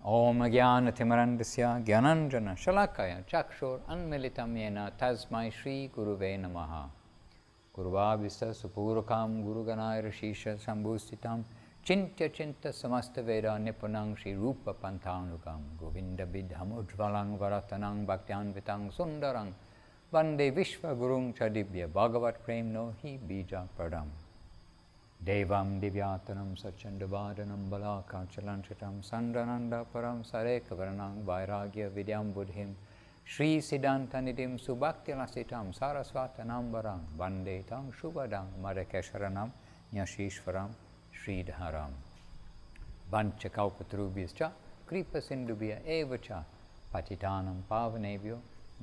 Om Jnana-timirandasya Jnananjana Shalakaya Chakshur Anmilitam Yena Tasmai Shri Guruve Namaha. Guruvavisa Supurakam Guruganaya Rashisha Sambhustitam Chintya Chinta Samasta Veda Nipunang Shri Rupa Pantanugam Govinda Bidham Ujvalang Varatanang Bhaktianvitang Sundarang Vande Vishwa Gurung Chadibhya Bhagavat Premno Hi Bija Pradam Devam Divyatanam Sachandavadanam Balakachalanchatam Sandrananda Param Sareka Vairagya Vidyam Buddhim Shri Siddhantanidim Subhakti Lasitam Sarasvatanambarang Vande Tang Shubhadang Madakesharanam Nyashishvaram Sridharam Vanchakalpatrubhyascha Kripa Sindubhya Evacha Patitanam Pavanebhyo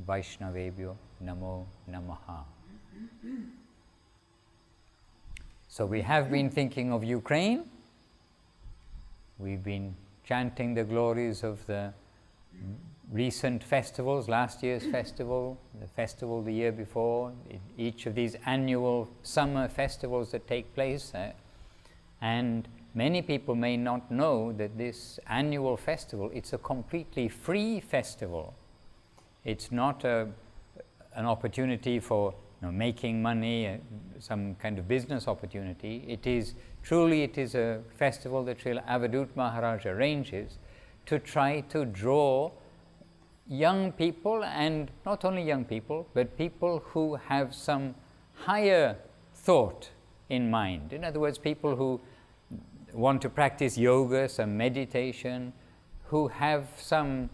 Vaishnavebhyo Namo Namaha. So we have been thinking of Ukraine. We've been chanting the glories of the recent festivals, last year's festival, the festival the year before, each of these annual summer festivals that take place. And many people may not know that this annual festival, it's a completely free festival. It's not an opportunity for making money, some kind of business opportunity. It is a festival that Srila Avadut Maharaj arranges to try to draw young people, and not only young people, but people who have some higher thought in mind. In other words, people who want to practice yoga, some meditation, who have some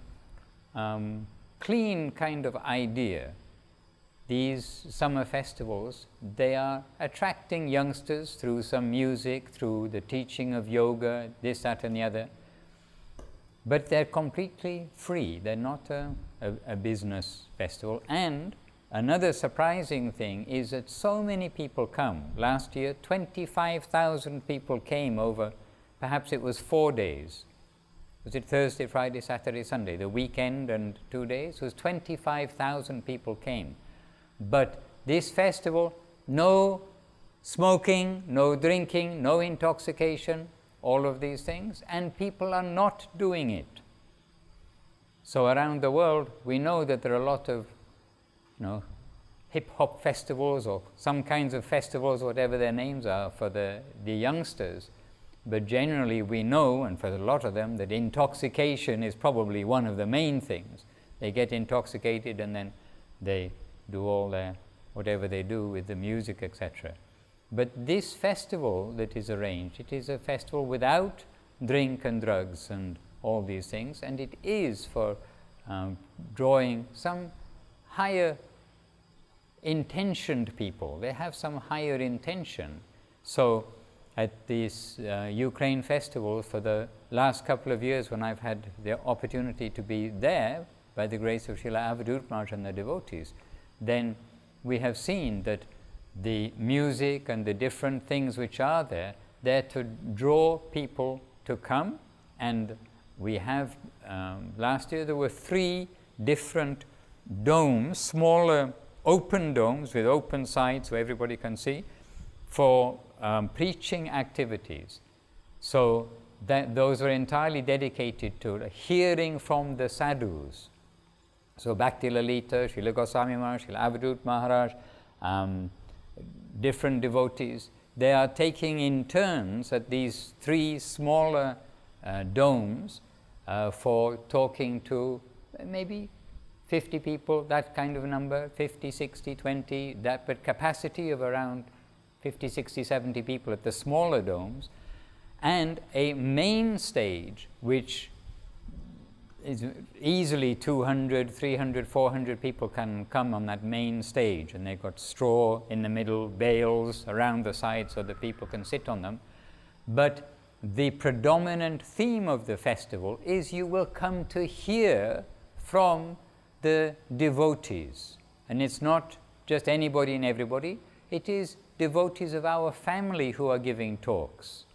clean kind of idea. These summer festivals, they are attracting youngsters through some music, through the teaching of yoga, this, that and the other. But they're completely free. They're not a business festival. And another surprising thing is that so many people come. Last year, 25,000 people came over, perhaps it was 4 days. Was it Thursday, Friday, Saturday, Sunday? The weekend and 2 days? It was 25,000 people came. But this festival, no smoking, no drinking, no intoxication, all of these things, and people are not doing it. So around the world, we know that there are a lot of, hip-hop festivals or some kinds of festivals, whatever their names are, for the youngsters. But generally we know, and for a lot of them, that intoxication is probably one of the main things. They get intoxicated and then they do all their, whatever they do with the music, etc. But this festival that is arranged, it is a festival without drink and drugs and all these things, and it is for drawing some higher intentioned people. They have some higher intention. So at this Ukraine festival, for the last couple of years when I've had the opportunity to be there, by the grace of Srila Avadut Maharaj and the devotees, then we have seen that the music and the different things which are there, they're to draw people to come. And we have, last year there were 3 different domes, smaller open domes with open sides so everybody can see, for preaching activities. So those were entirely dedicated to hearing from the sadhus. So Bhakti Lalita, Srila Goswami Maharaj, Srila Avadut Maharaj, different devotees, they are taking in turns at these 3 smaller domes for talking to maybe 50 people, that kind of number, 50, 60, 20, that, but capacity of around 50, 60, 70 people at the smaller domes, and a main stage which is easily 200, 300, 400 people can come on that main stage, and they've got straw in the middle, bales around the side so that people can sit on them. But the predominant theme of the festival is you will come to hear from the devotees. And it's not just anybody and everybody, it is devotees of our family who are giving talks.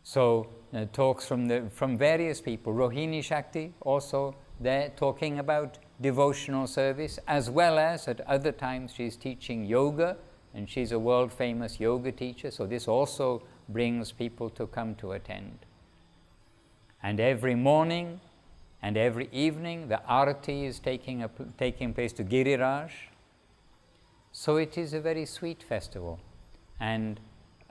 So talks from various people. Rohini Shakti also, they're talking about devotional service, as well as at other times she's teaching yoga, and she's a world famous yoga teacher, so this also brings people to come to attend. And every morning and every evening the arati is taking place to Giriraj. So it is a very sweet festival. And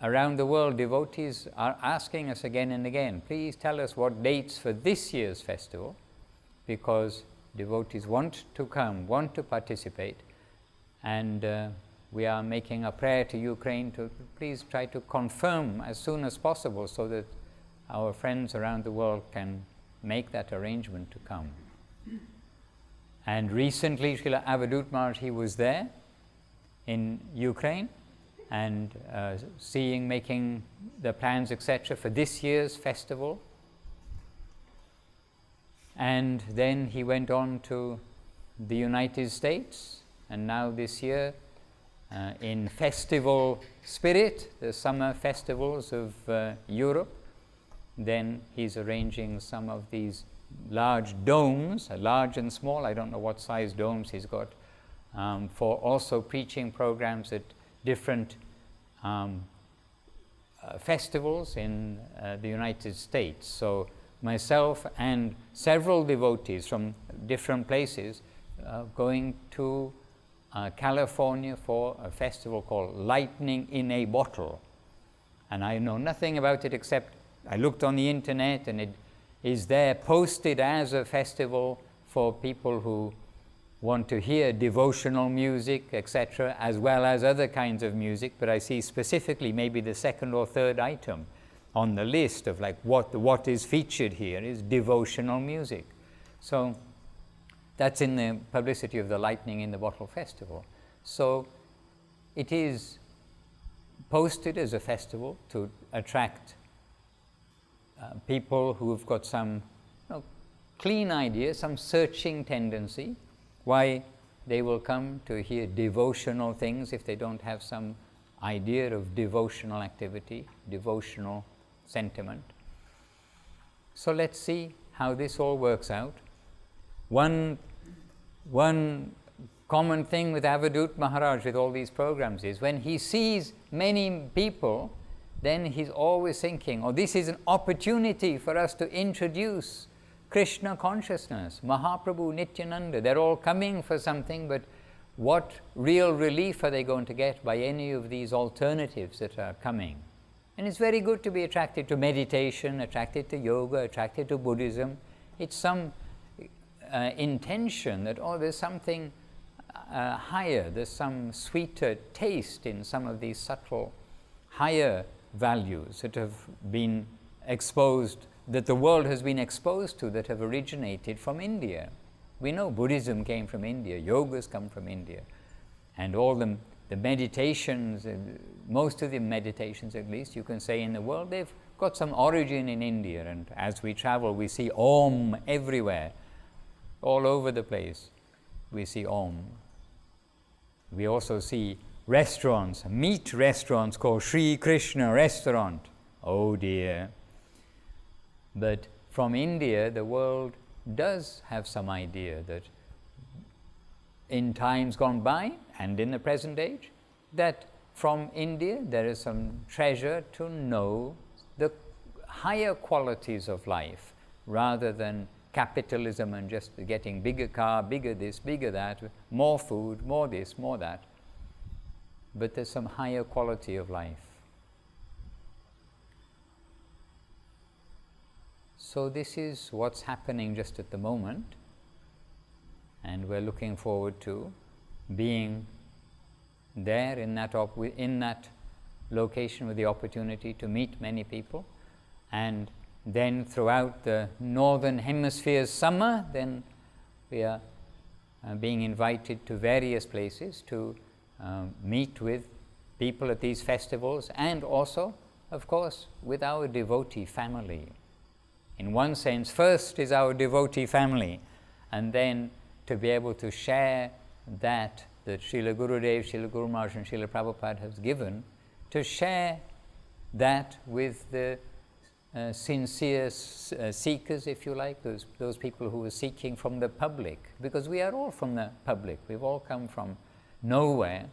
around the world, devotees are asking us again and again, please tell us what dates for this year's festival, because devotees want to come, want to participate, and we are making a prayer to Ukraine to please try to confirm as soon as possible so that our friends around the world can make that arrangement to come. And recently, Srila Avadut Maharaj, he was there in Ukraine, and making the plans, etc., for this year's festival. And then he went on to the United States, and now this year, in festival spirit, the summer festivals of Europe, then he's arranging some of these large domes, large and small, I don't know what size domes he's got, for also preaching programs at different festivals in the United States. So myself and several devotees from different places going to California for a festival called Lightning in a Bottle. And I know nothing about it except I looked on the internet, and it is there posted as a festival for people who want to hear devotional music, etc., as well as other kinds of music. But I see specifically maybe the second or third item on the list of like what is featured here is devotional music. So that's in the publicity of the Lightning in the Bottle Festival. So it is posted as a festival to attract people who have got some clean idea, some searching tendency, why they will come to hear devotional things if they don't have some idea of devotional activity, devotional sentiment. So let's see how this all works out. One common thing with Avadut Maharaj with all these programs is when he sees many people, then he's always thinking, this is an opportunity for us to introduce Krishna consciousness, Mahaprabhu, Nityananda. They're all coming for something, but what real relief are they going to get by any of these alternatives that are coming? And it's very good to be attracted to meditation, attracted to yoga, attracted to Buddhism. It's some intention that, there's something higher, there's some sweeter taste in some of these subtle, higher values that have been exposed, that the world has been exposed to, that have originated from India. We know Buddhism came from India, yogas come from India, and all the meditations, most of the meditations at least, you can say in the world, they've got some origin in India. And as we travel, we see Om everywhere, all over the place. We see Om. We also see restaurants, meat restaurants called Sri Krishna Restaurant. Oh dear. But from India, the world does have some idea that in times gone by and in the present age, that from India there is some treasure to know the higher qualities of life rather than capitalism and just getting bigger car, bigger this, bigger that, more food, more this, more that. But there's some higher quality of life. So this is what's happening just at the moment, and we're looking forward to being there in that location with the opportunity to meet many people. And then throughout the northern hemisphere's summer, then we are being invited to various places to meet with people at these festivals, and also, of course, with our devotee family. In one sense, first is our devotee family, and then to be able to share that Srila Gurudev, Srila Guru Maharaj and Srila Prabhupada has given, to share that with the sincere seekers, if you like, those people who are seeking from the public, because we are all from the public. We've all come from nowhere,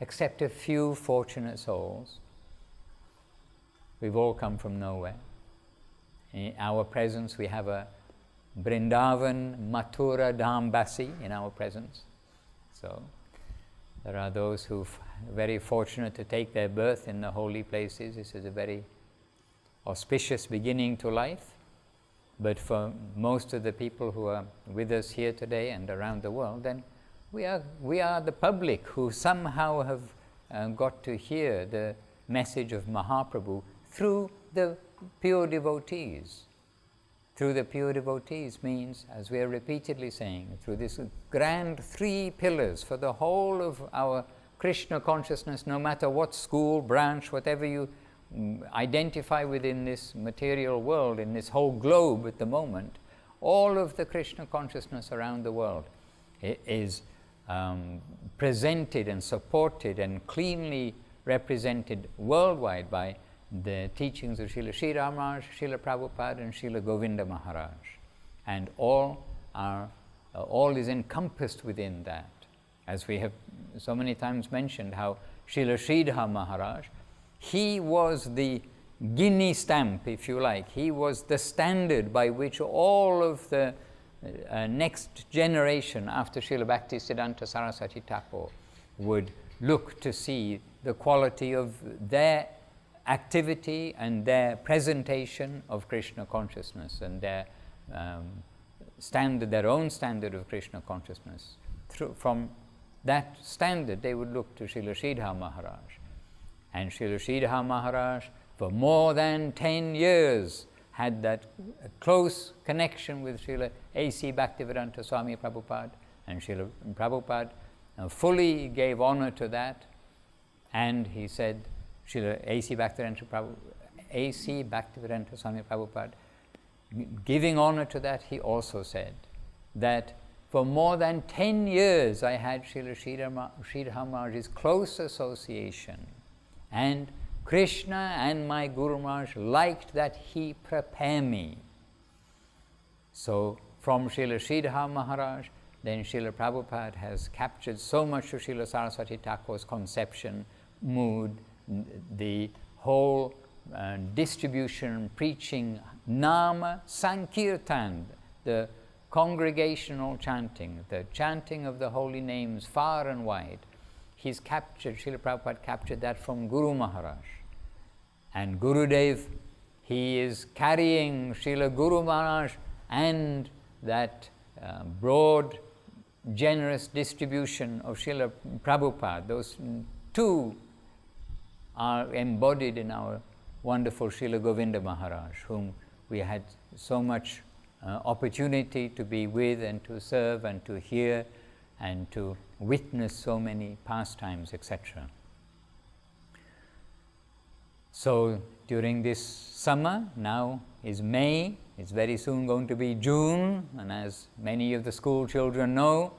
except a few fortunate souls. We've all come from nowhere. in our presence. We have a Vrindavan, Mathura, Dhambasi in our presence. So there are those who are very fortunate to take their birth in the holy places. This is a very auspicious beginning to life. But for most of the people who are with us here today and around the world, then we are the public who somehow have got to hear the message of Mahaprabhu through the pure devotees. Through the pure devotees means, as we are repeatedly saying, through this grand three pillars for the whole of our Krishna consciousness, no matter what school, branch, whatever you identify within this material world, in this whole globe at the moment, all of the Krishna consciousness around the world is presented and supported and cleanly represented worldwide by the teachings of Srila Sri Maharaj, Srila Prabhupada and Srila Govinda Maharaj. And all is encompassed within that. As we have so many times mentioned, how Srila Sridhar Maharaj, he was the guinea stamp, if you like. He was the standard by which all of the next generation after Srila Bhaktisiddhanta Saraswati Thakur would look to see the quality of their activity and their presentation of Krishna consciousness and their standard, their own standard of Krishna consciousness. From that standard, they would look to Srila Sridhar Maharaj. And Srila Sridhar Maharaj, for more than 10 years, had that close connection with Srila A.C. Bhaktivedanta Swami Prabhupada, and Srila Prabhupada fully gave honor to that. And he said, Srila A.C. Bhaktivedanta Swami Prabhupada, giving honor to that, he also said that for more than 10 years I had Srila Sridhar Maharaj's close association, and Krishna and my Guru Maharaj liked that he prepare me. So from Srila Sridhar Maharaj, then Srila Prabhupada has captured so much of Srila Saraswati Thakur's conception, mood, the whole distribution, preaching, Nama Sankirtan, the congregational chanting, the chanting of the holy names far and wide. He's captured, Srila Prabhupada captured that from Guru Maharaj. And Gurudev, he is carrying Srila Guru Maharaj and that broad, generous distribution of Srila Prabhupada. Those two are embodied in our wonderful Srila Govinda Maharaj, whom we had so much opportunity to be with and to serve and to hear and to witness so many pastimes, etc. So during this summer, now is May, it's very soon going to be June, and as many of the school children know,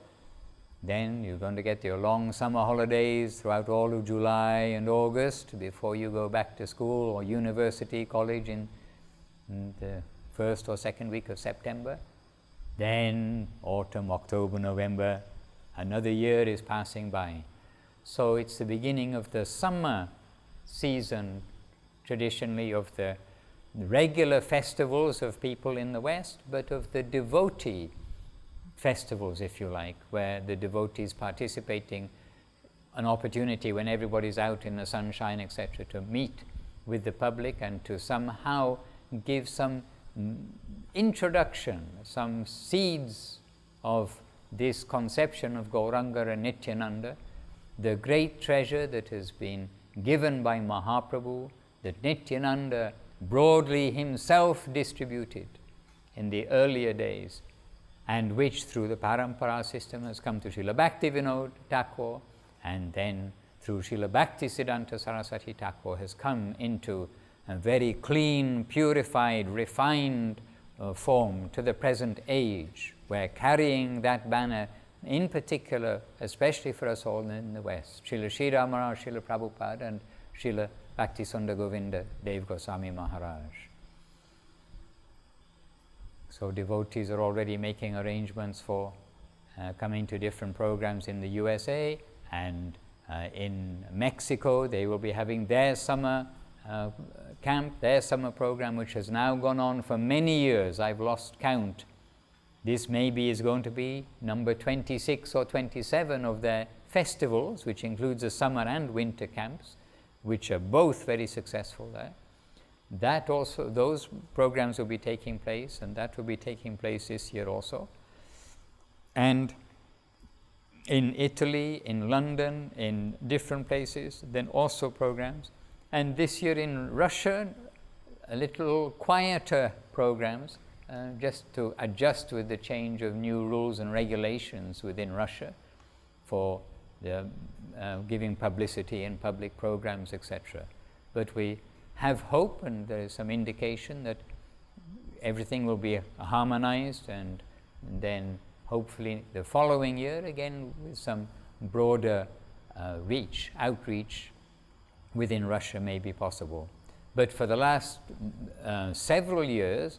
then you're going to get your long summer holidays throughout all of July and August before you go back to school or university, college in the first or second week of September. Then autumn, October, November, another year is passing by. So it's the beginning of the summer season, traditionally of the regular festivals of people in the West, but of the devotee festivals, if you like, where the devotees participating, an opportunity when everybody's out in the sunshine, etc., to meet with the public and to somehow give some introduction, some seeds of this conception of Gauranga and Nityananda, the great treasure that has been given by Mahaprabhu, that Nityananda broadly himself distributed in the earlier days, and which through the Parampara system has come to Srila Bhaktivinoda Thakur, and then through Srila Bhaktisiddhanta Saraswati Thakur has come into a very clean, purified, refined form to the present age, where carrying that banner in particular, especially for us all in the West, Srila Sri Maharaj, Srila Prabhupada and Srila Bhaktisunda Govinda Dev Goswami Maharaj. So devotees are already making arrangements for coming to different programs in the USA, and in Mexico they will be having their summer camp, their summer program, which has now gone on for many years. I've lost count. This maybe is going to be number 26 or 27 of their festivals, which includes the summer and winter camps, which are both very successful there. That also, those programs will be taking place, and that will be taking place this year also. And in Italy, in London, in different places, then also programs. And this year in Russia, a little quieter programs, just to adjust with the change of new rules and regulations within Russia for the giving publicity in public programs, etc. But we have hope, and there is some indication that everything will be harmonized, and then hopefully the following year again with some broader outreach within Russia may be possible. But for the last several years,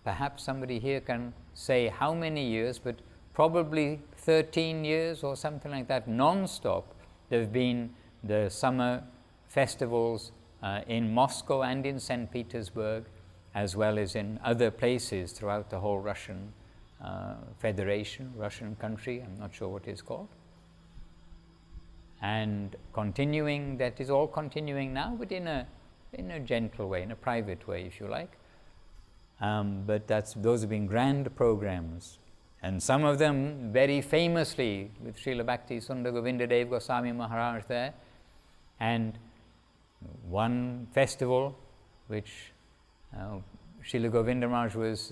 perhaps somebody here can say how many years, but probably 13 years or something like that, non-stop, there have been the summer festivals in Moscow and in St. Petersburg, as well as in other places throughout the whole Russian Federation, Russian country, I'm not sure what it's called. And continuing, that is all continuing now, but in a gentle way, in a private way, if you like. But those have been grand programs. And some of them very famously with Srila Bhakti Sundar Govindadev Goswami Maharaj there. And one festival which Srila Govinda Maharaj was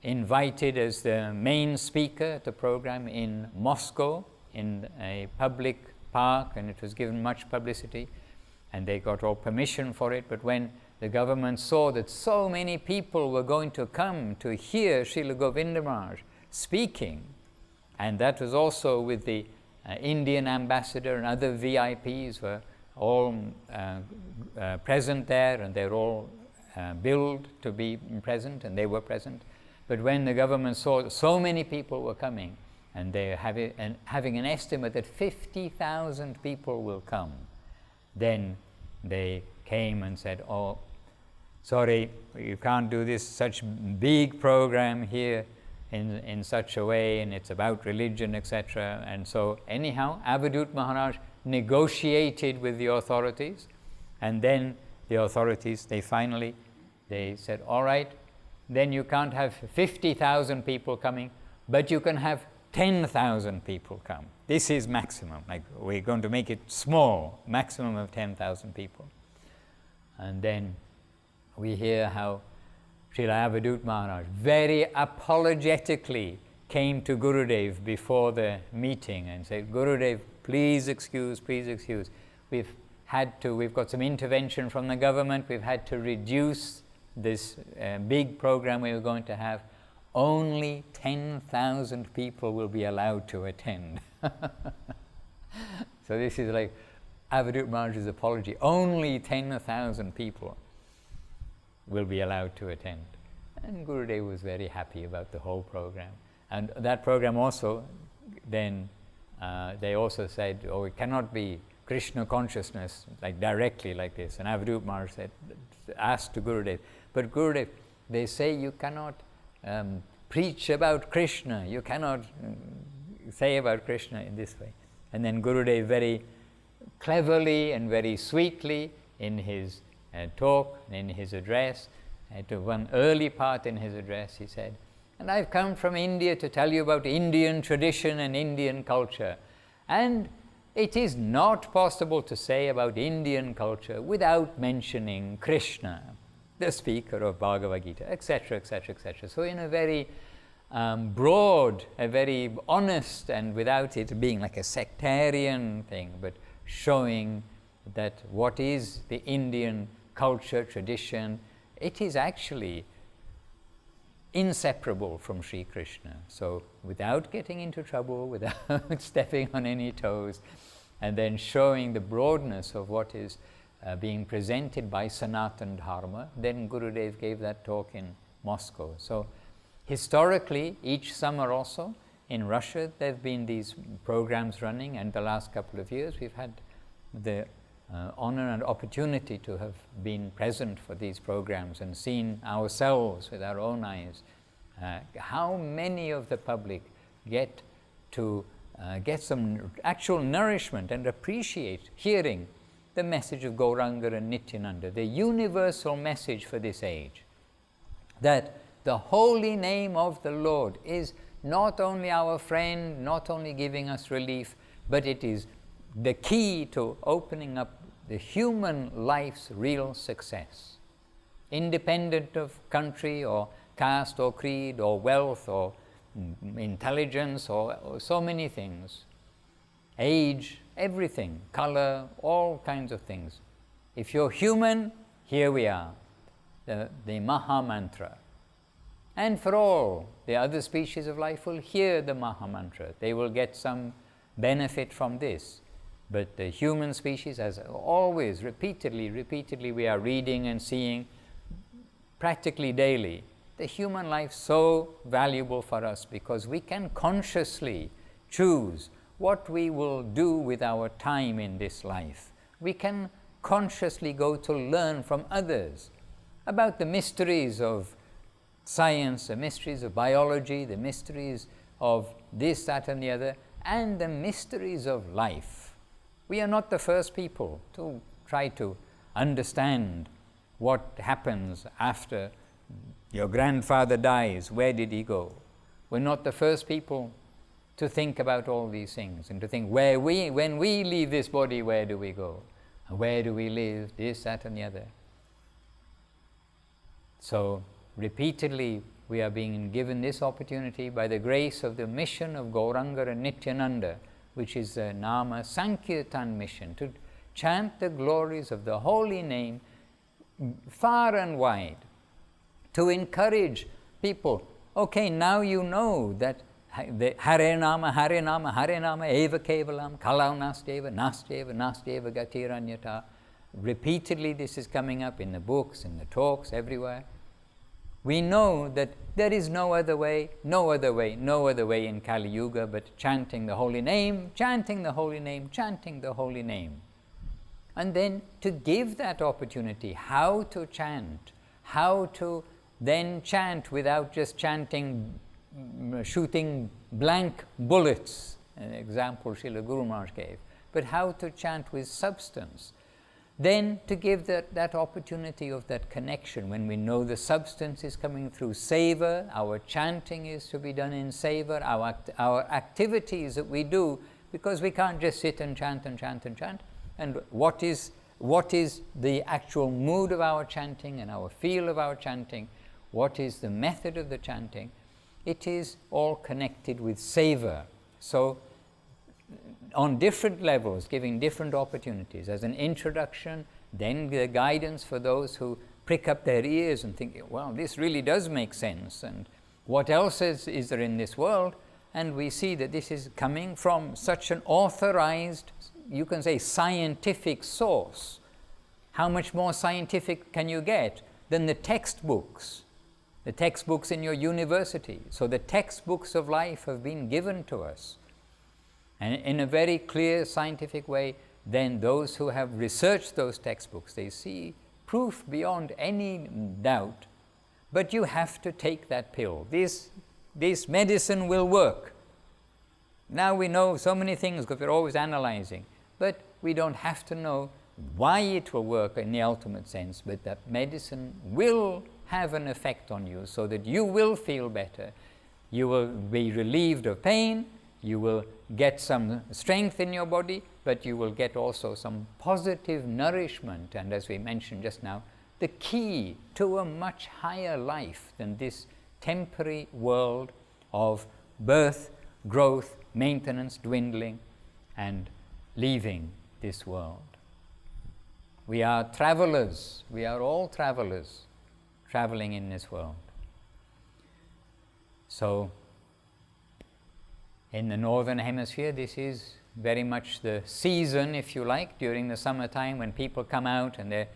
invited as the main speaker at the program in Moscow in a public park, and it was given much publicity, and they got all permission for it. But when the government saw that so many people were going to come to hear Srila Govinda Maharaj speaking, and that was also with the Indian ambassador and other VIPs were all present there, and they're all billed to be present, and they were present. But when the government saw so many people were coming, and they're having an estimate that 50,000 people will come, then they came and said, "Oh, sorry, you can't do this such big program here in such a way, and it's about religion, etc." And so anyhow, Avadut Maharaj negotiated with the authorities, and then the authorities, they said, "All right, then you can't have 50,000 people coming, but you can have 10,000 people come. This is maximum, like we're going to make it small, maximum of 10,000 people." And then we hear how Srila Avadut Maharaj very apologetically came to Gurudev before the meeting and said, "Gurudev, please excuse. We've got some intervention from the government, we've had to reduce this big program we were going to have. Only 10,000 people will be allowed to attend." So this is like Avadut Maharaj's apology. Only 10,000 people will be allowed to attend. And Gurudev was very happy about the whole program. And that program also, then they also said, "Oh, it cannot be Krishna consciousness like directly like this." And Avadut Maharaj asked to Gurudev, "But Gurudev, they say you cannot preach about Krishna, you cannot say about Krishna in this way." And then Gurudev very cleverly and very sweetly in his talk, in his address, to one early part in his address, he said, "And I've come from India to tell you about Indian tradition and Indian culture. And it is not possible to say about Indian culture without mentioning Krishna, the speaker of Bhagavad Gita," etc., etc., etc. So in a very broad, a very honest, and without it being like a sectarian thing, but showing that what is the Indian culture, tradition, it is actually inseparable from Sri Krishna. So without getting into trouble, without stepping on any toes, and then showing the broadness of what is being presented by Sanatana Dharma, then Gurudev gave that talk in Moscow. So historically, each summer also, in Russia, there have been these programs running, and the last couple of years we've had the honor and opportunity to have been present for these programs and seen ourselves with our own eyes. How many of the public get to get some actual nourishment and appreciate hearing the message of Gauranga and Nityananda, the universal message for this age, that the holy name of the Lord is not only our friend, not only giving us relief, but it is the key to opening up the human life's real success, independent of country or caste or creed or wealth or intelligence or so many things, age, everything, color, all kinds of things. If you're human, here we are, the Maha Mantra. And for all the other species of life will hear the Maha Mantra. They will get some benefit from this. But the human species, as always, repeatedly, we are reading and seeing practically daily, the human life so valuable for us because we can consciously choose what we will do with our time in this life. We can consciously go to learn from others about the mysteries of science, the mysteries of biology, the mysteries of this, that and the other, and the mysteries of life. We are not the first people to try to understand what happens after your grandfather dies. Where did he go? We're not the first people to think about all these things and to think when we leave this body, where do we go? Where do we live? This, that and the other. So repeatedly we are being given this opportunity by the grace of the mission of Gauranga and Nityananda, which is the Nama Sankirtan mission, to chant the glories of the holy name far and wide, to encourage people. Okay, now you know that the Hare Nama, Hare Nama, Hare Nama, Eva Kevalam, Kalau Nasteva, Nasteva, Nasteva Gatiranyata. Repeatedly this is coming up in the books, in the talks, everywhere. We know that there is no other way in Kali Yuga but chanting the holy name, chanting the holy name, chanting the holy name. And then to give that opportunity, how to chant, how to then chant without just chanting, shooting blank bullets, an example Srila Guru Maharaj gave, but how to chant with substance. Then to give that opportunity of that connection when we know the substance is coming through seva, our chanting is to be done in seva, our activities that we do, because we can't just sit and chant and chant and chant. And what is the actual mood of our chanting and our feel of our chanting? What is the method of the chanting? It is all connected with seva. So on different levels, giving different opportunities as an introduction, then the guidance for those who prick up their ears and think, well, this really does make sense, and what else is there in this world? And we see that this is coming from such an authorized, you can say, scientific source. How much more scientific can you get than the textbooks in your university? So the textbooks of life have been given to us. And in a very clear scientific way, then those who have researched those textbooks, they see proof beyond any doubt. But you have to take that pill. This medicine will work. Now we know so many things because we're always analyzing, but we don't have to know why it will work in the ultimate sense, but that medicine will have an effect on you so that you will feel better. You will be relieved of pain, you will get some strength in your body, but you will get also some positive nourishment, and as we mentioned just now, the key to a much higher life than this temporary world of birth, growth, maintenance, dwindling, and leaving this world. We are travelers. We are all travelers traveling in this world. So, in the northern hemisphere, this is very much the season, if you like, during the summertime when people come out and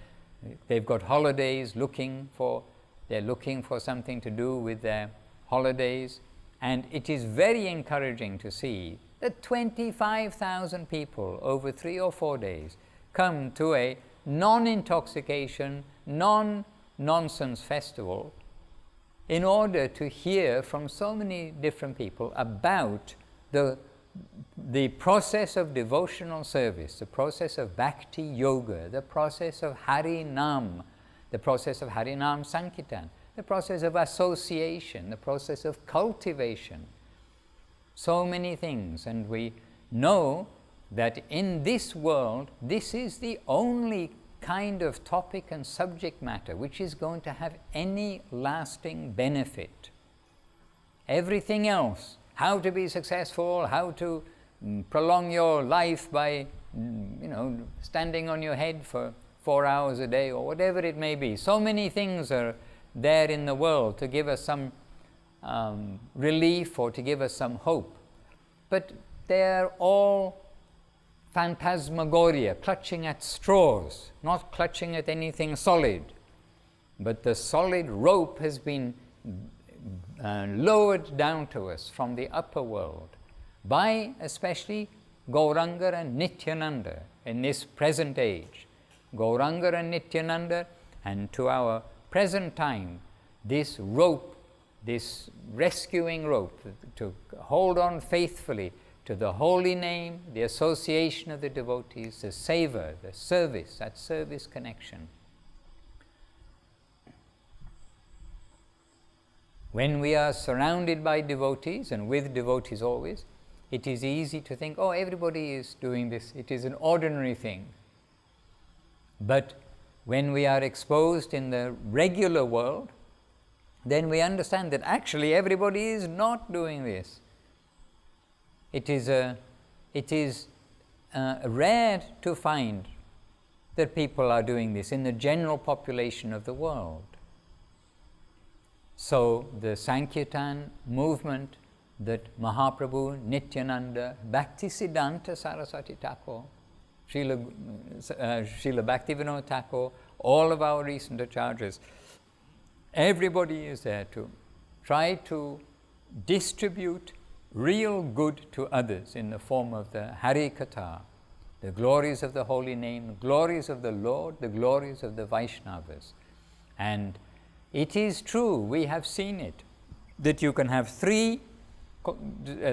they've got holidays, they're looking for something to do with their holidays. And it is very encouraging to see that 25,000 people over 3 or 4 days come to a non-intoxication, non-nonsense festival in order to hear from so many different people about the process of devotional service, the process of Bhakti Yoga, the process of Hari Nam, the process of Hari Nam Sankirtan, the process of association, the process of cultivation. So many things, and we know that in this world, this is the only kind of topic and subject matter which is going to have any lasting benefit. Everything else, how to be successful, how to prolong your life by standing on your head for 4 hours a day or whatever it may be. So many things are there in the world to give us some relief or to give us some hope. But they're all phantasmagoria, clutching at straws, not clutching at anything solid. But the solid rope has been lowered down to us from the upper world by especially Gauranga and Nityananda in this present age. Gauranga and Nityananda, and to our present time, this rope, this rescuing rope, to hold on faithfully to the holy name, the association of the devotees, the seva, the service, that service connection. When we are surrounded by devotees and with devotees always, it is easy to think, oh, everybody is doing this, it is an ordinary thing. But when we are exposed in the regular world, then we understand that actually everybody is not doing this. It is rare to find that people are doing this in the general population of the world. So the Sankirtan movement that Mahaprabhu, Nityananda, Bhaktisiddhanta Saraswati Thakur, Srila Bhaktivinoda Thakur, all of our recent acharyas, everybody is there to try to distribute real good to others in the form of the Hari Katha, the glories of the holy name, the glories of the Lord, the glories of the Vaishnavas. And it is true, we have seen it, that you can have 3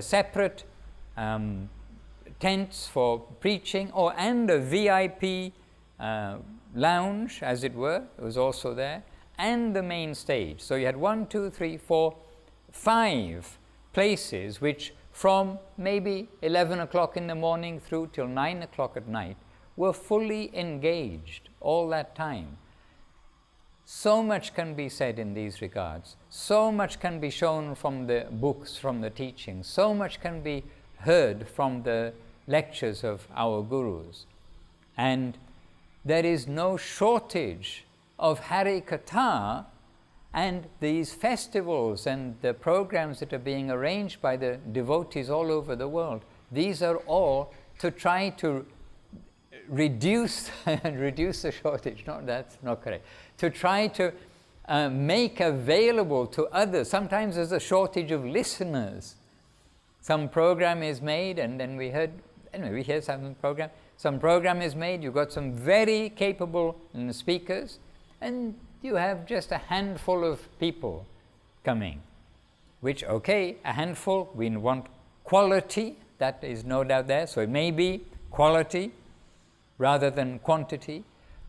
separate tents for preaching, and a VIP lounge, as it were, was also there, and the main stage. So you had 1, 2, 3, 4, 5 places which from maybe 11 o'clock in the morning through till 9 o'clock at night were fully engaged all that time. So much can be said in these regards. So much can be shown from the books, from the teachings. So much can be heard from the lectures of our gurus. And there is no shortage of Hari Katha, and these festivals and the programs that are being arranged by the devotees all over the world, these are all to try to reduce the shortage. No, that's not correct. To try to make available to others. Sometimes there's a shortage of listeners. Some program is made, and then we hear some program is made, you've got some very capable speakers, and you have just a handful of people coming. Which, okay, a handful, we want quality, that is no doubt there, so it may be quality rather than quantity,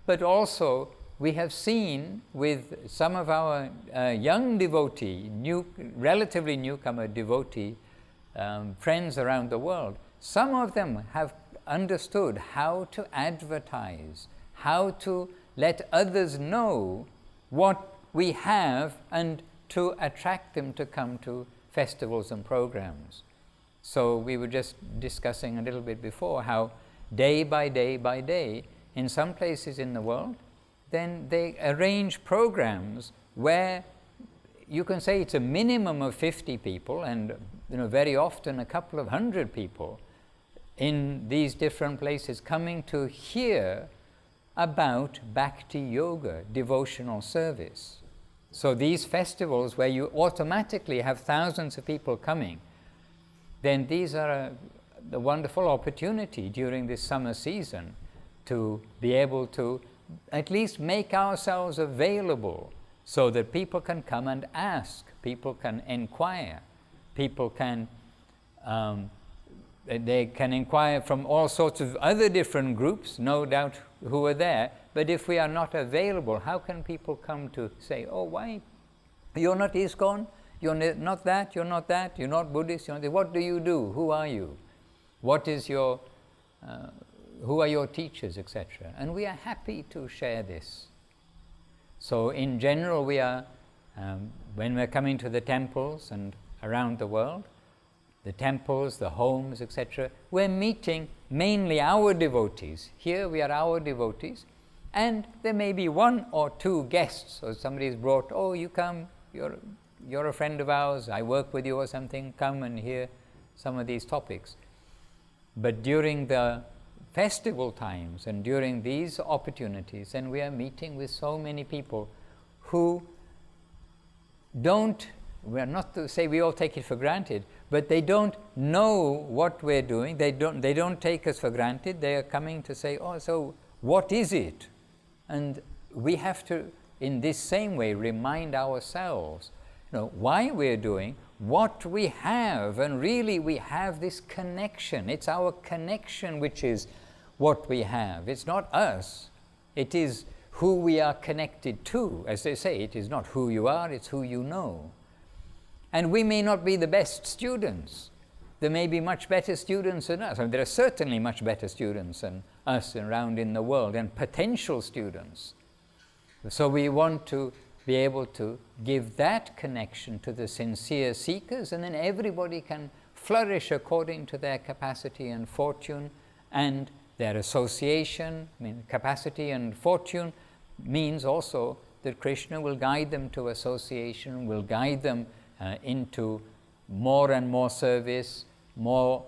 but also we have seen with some of our young devotee, relatively newcomer devotee friends around the world, some of them have understood how to advertise, how to let others know what we have, and to attract them to come to festivals and programs. So we were just discussing a little bit before how day by day by day, in some places in the world, then they arrange programs where you can say it's a minimum of 50 people, and very often a couple of 100 people in these different places coming to hear about Bhakti Yoga, devotional service. So these festivals where you automatically have thousands of people coming, then these are the wonderful opportunity during this summer season to be able to at least make ourselves available so that people can come and ask, people can inquire, people can they can inquire from all sorts of other different groups, no doubt, who are there. But if we are not available, how can people come to say, oh, why? You're not ISKCON, you're not that, you're not that, you're not Buddhist, you're not, what do you do? Who are you? What is your, who are your teachers, etc.? And we are happy to share this. So in general, we are, when we're coming to the temples and around the world, the temples, the homes, etc., we're meeting mainly our devotees. Here we are our devotees, and there may be one or two guests, or somebody's brought, oh, you come, you're a friend of ours, I work with you or something, come and hear some of these topics. But during the festival times and during these opportunities, and we are meeting with so many people who don't, we are not to say we all take it for granted, but they don't know what we're doing, they don't take us for granted, they are coming to say, oh, so what is it? And we have to, in this same way, remind ourselves, why we're doing, what we have, and really we have this connection. It's our connection which is what we have. It's not us, it is who we are connected to. As they say, it is not who you are, it's who you know. And we may not be the best students. There may be much better students than us. I mean, there are certainly much better students than us around in the world, and potential students. So we want to be able to give that connection to the sincere seekers, and then everybody can flourish according to their capacity and fortune and their association. I mean, capacity and fortune means also that Krishna will guide them to association, will guide them into more and more service, more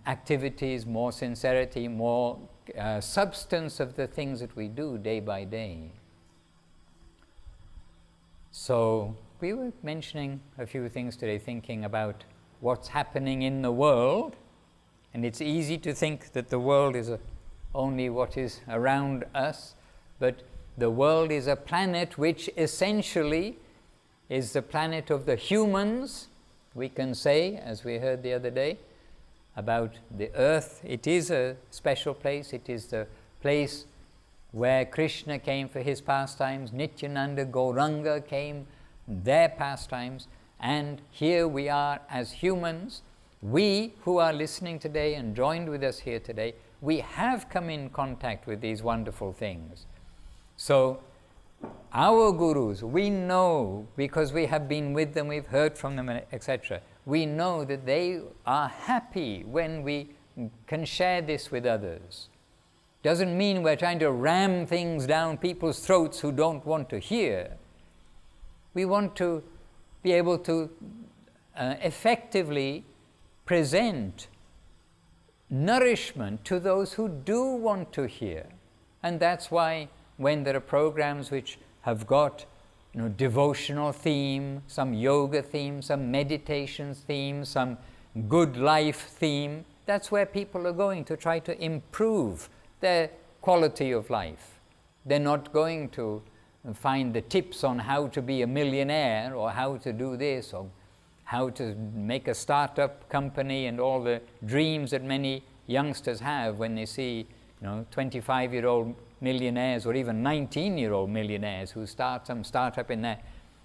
activities, more sincerity, more substance of the things that we do day by day. So we were mentioning a few things today, thinking about what's happening in the world, and it's easy to think that the world is only what is around us, but the world is a planet which essentially is the planet of the humans. We can say, as we heard the other day, about the earth, it is a special place, it is the place where Krishna came for his pastimes, Nityananda, Gauranga came, their pastimes, and here we are as humans. We who are listening today and joined with us here today, we have come in contact with these wonderful things. So our gurus, we know, because we have been with them, we've heard from them, etc., we know that they are happy when we can share this with others. Doesn't mean we're trying to ram things down people's throats who don't want to hear. We want to be able to effectively present nourishment to those who do want to hear. And that's why when there are programs which have got devotional theme, some yoga theme, some meditation theme, some good life theme, that's where people are going to try to improve their quality of life. They're not going to find the tips on how to be a millionaire or how to do this or how to make a startup company and all the dreams that many youngsters have when they see 25-year-old millionaires or even 19-year-old millionaires who start some startup in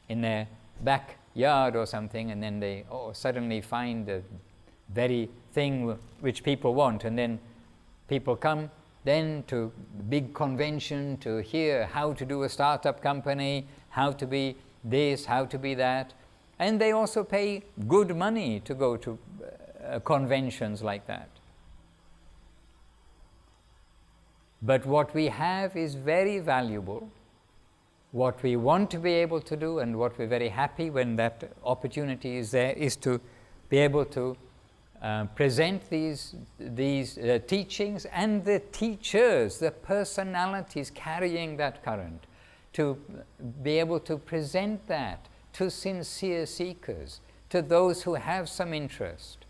their backyard or something, and then they suddenly find the very thing which people want, and then people come then to big convention to hear how to do a startup company, how to be this, how to be that, and they also pay good money to go to conventions like that. But what we have is very valuable. What we want to be able to do, and what we're very happy when that opportunity is there, is to be able to present these teachings and the teachers, the personalities carrying that current, to be able to present that to sincere seekers, to those who have some interest.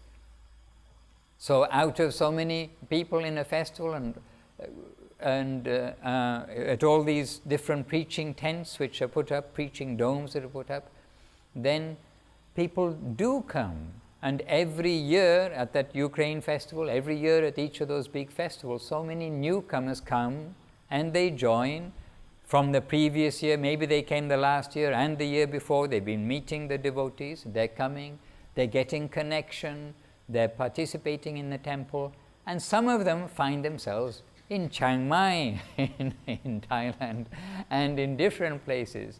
So out of so many people in a festival, and and at all these different preaching tents which are put up, preaching domes that are put up, then people do come. And every year at that Ukraine festival, every year at each of those big festivals, so many newcomers come and they join from the previous year. Maybe they came the last year and the year before. They've been meeting the devotees. They're coming. They're getting connection. They're participating in the temple. And some of them find themselves in Chiang Mai, in Thailand, and in different places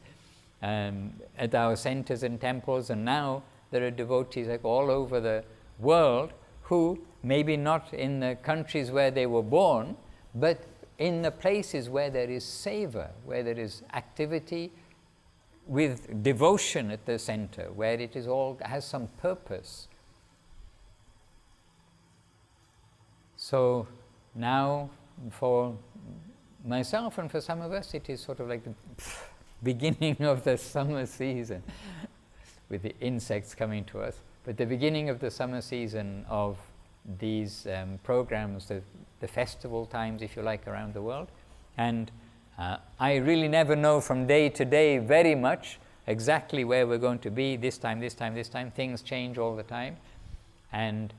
at our centers and temples. And now there are devotees like all over the world who, maybe not in the countries where they were born, but in the places where there is seva, where there is activity with devotion at the center, where it is all has some purpose. So now, for myself and for some of us, it is sort of like the beginning of the summer season, with the insects coming to us, but the beginning of the summer season of these programs, the festival times, if you like, around the world. And I really never know from day to day very much exactly where we're going to be this time. Things change all the time. And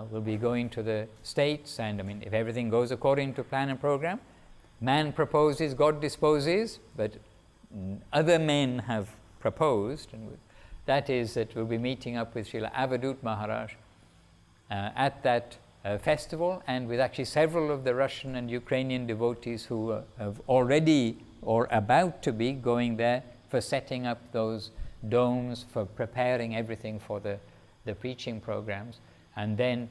we'll be going to the States, and I mean, if everything goes according to plan and program, man proposes, God disposes, but other men have proposed, and that is that we'll be meeting up with Srila Avadut Maharaj at that festival, and with actually several of the Russian and Ukrainian devotees who have already or about to be going there for setting up those domes, for preparing everything for the preaching programs. And then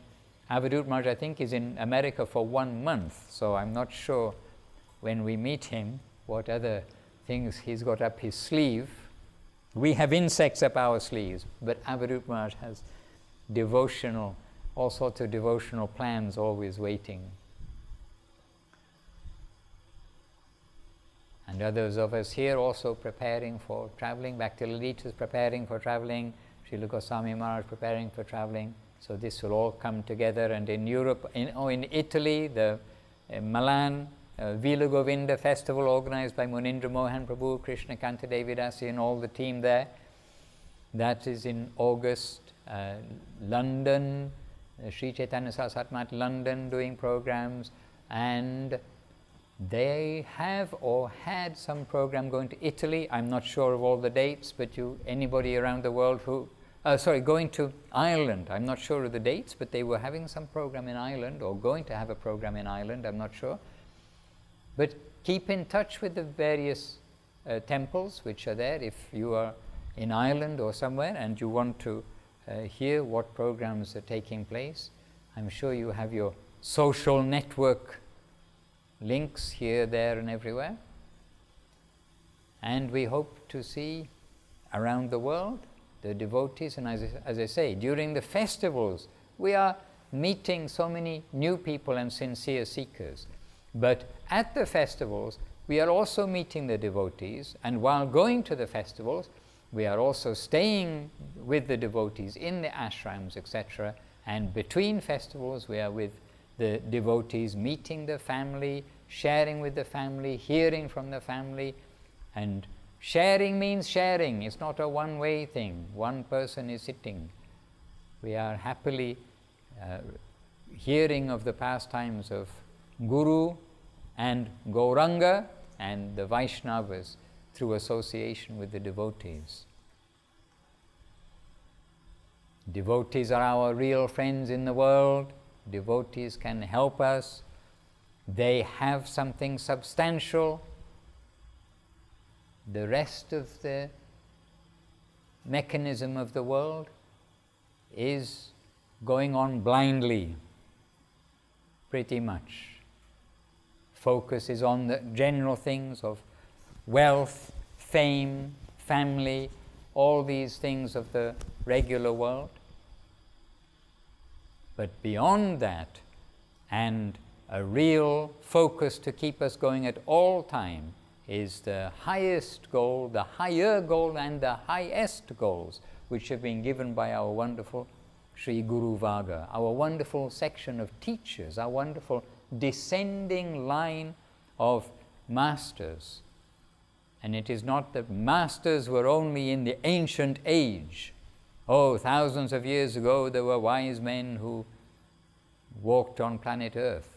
Avadut Maharaj, I think, is in America for 1 month, so I'm not sure when we meet him what other things he's got up his sleeve. We have insects up our sleeves, but Avadut Maharaj has all sorts of devotional plans always waiting. And others of us here also preparing for traveling. Bhakti Lalita is preparing for traveling. Srila Goswami Maharaj preparing for traveling. So this will all come together. And in Europe, in Italy, the Milan Vila Govinda festival organized by Munindra Mohan Prabhu, Krishna Kanta Devidasi and all the team there. That is in August. London, Sri Chaitanya Saraswati London doing programs, and they have or had some program going to Italy. I'm not sure of all the dates, but anybody around the world who going to Ireland. I'm not sure of the dates, but they were having some program in Ireland, or going to have a program in Ireland, I'm not sure. But keep in touch with the various temples which are there. If you are in Ireland or somewhere and you want to hear what programs are taking place, I'm sure you have your social network links here, there and everywhere. And we hope to see around the world the devotees, and as I say, during the festivals we are meeting so many new people and sincere seekers. But at the festivals we are also meeting the devotees, and while going to the festivals we are also staying with the devotees in the ashrams, etc. And between festivals we are with the devotees, meeting the family, sharing with the family, hearing from the family. And sharing means sharing. It's not a one-way thing. One person is sitting. We are happily hearing of the pastimes of Guru and Gauranga and the Vaishnavas through association with the devotees. Devotees are our real friends in the world. Devotees can help us. They have something substantial. The rest of the mechanism of the world is going on blindly, pretty much. Focus is on the general things of wealth, fame, family, all these things of the regular world. But beyond that, and a real focus to keep us going at all time, is the highest goal, the higher goal, and the highest goals, which have been given by our wonderful Sri Guru Vaga, our wonderful section of teachers, our wonderful descending line of masters. And it is not that masters were only in the ancient age. Oh, thousands of years ago there were wise men who walked on planet Earth.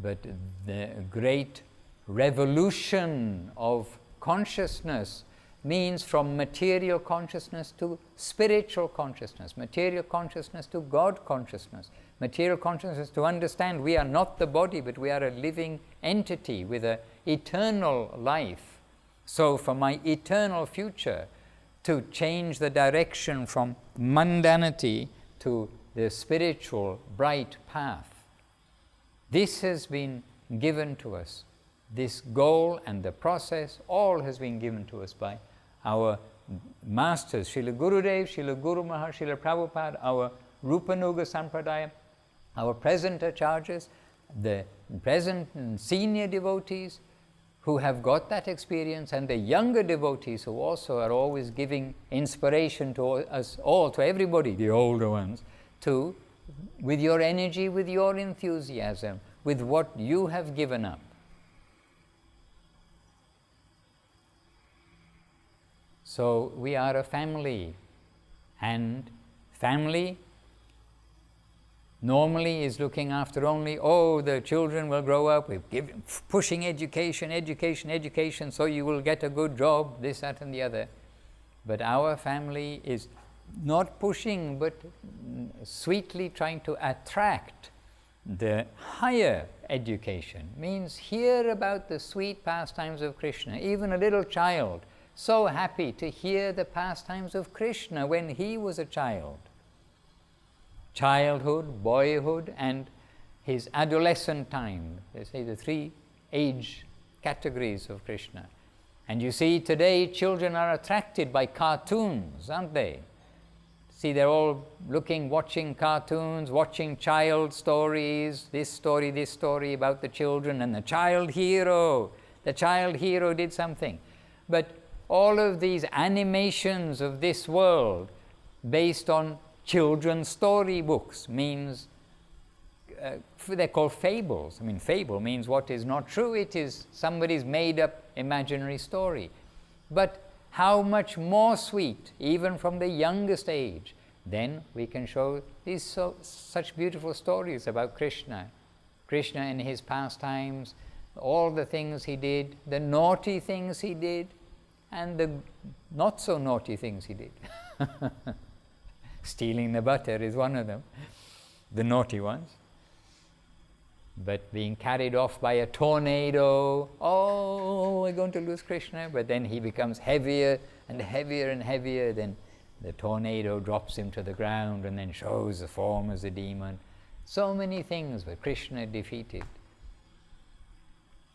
But the great revolution of consciousness means from material consciousness to spiritual consciousness, material consciousness to God consciousness, material consciousness to understand we are not the body, but we are a living entity with an eternal life. So for my eternal future, to change the direction from mundanity to the spiritual bright path. This has been given to us. This goal and the process, all has been given to us by our masters, Srila Gurudev, Srila Guru Maharaj, Srila Prabhupada, our Rupanuga Sampradaya, our present acharyas, the present senior devotees who have got that experience, and the younger devotees who also are always giving inspiration to us all, to everybody, the older ones, to, with your energy, with your enthusiasm, with what you have given up. So we are a family, and family normally is looking after only, oh, the children will grow up, we're pushing education, education, education, so you will get a good job, this, that and the other. But our family is not pushing, but sweetly trying to attract the higher education. Means hear about the sweet pastimes of Krishna. Even a little child, so happy to hear the pastimes of Krishna when he was a child. Childhood, boyhood, and his adolescent time. They say the three age categories of Krishna. And you see today children are attracted by cartoons, aren't they? See, they're all watching cartoons, watching child stories, this story about the children, and the child hero did something. But all of these animations of this world based on children's storybooks means, they're called fables. I mean, fable means what is not true, it is somebody's made up imaginary story. But how much more sweet, even from the youngest age, then we can show these such beautiful stories about Krishna. Krishna in his pastimes, all the things he did, the naughty things he did, and the not so naughty things he did. Stealing the butter is one of them, the naughty ones. But being carried off by a tornado, oh, we're going to lose Krishna, but then he becomes heavier and heavier and heavier, then the tornado drops him to the ground and then shows the form as a demon. So many things were Krishna defeated.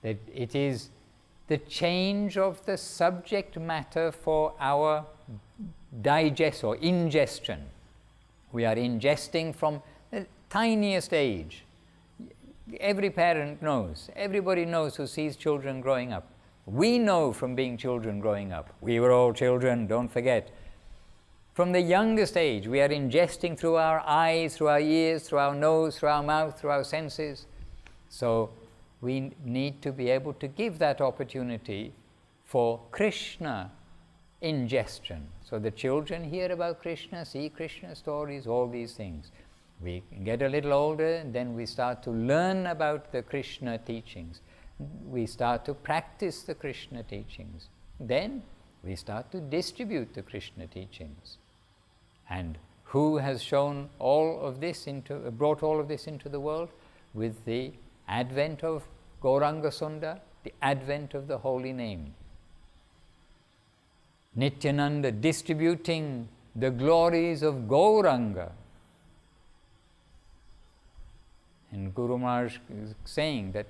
That it is the change of the subject matter for our digest or ingestion. We are ingesting from the tiniest age. Every parent knows, everybody knows who sees children growing up. We know from being children growing up. We were all children, don't forget. From the youngest age, we are ingesting through our eyes, through our ears, through our nose, through our mouth, through our senses. So we need to be able to give that opportunity for Krishna ingestion. So the children hear about Krishna, see Krishna stories, all these things. We get a little older, and then we start to learn about the Krishna teachings. We start to practice the Krishna teachings. Then we start to distribute the Krishna teachings. And who has shown all of this brought all of this into the world? With the advent of Gauranga Sundar, the advent of the holy name. Nityananda distributing the glories of Gauranga. And Guru Maharaj is saying that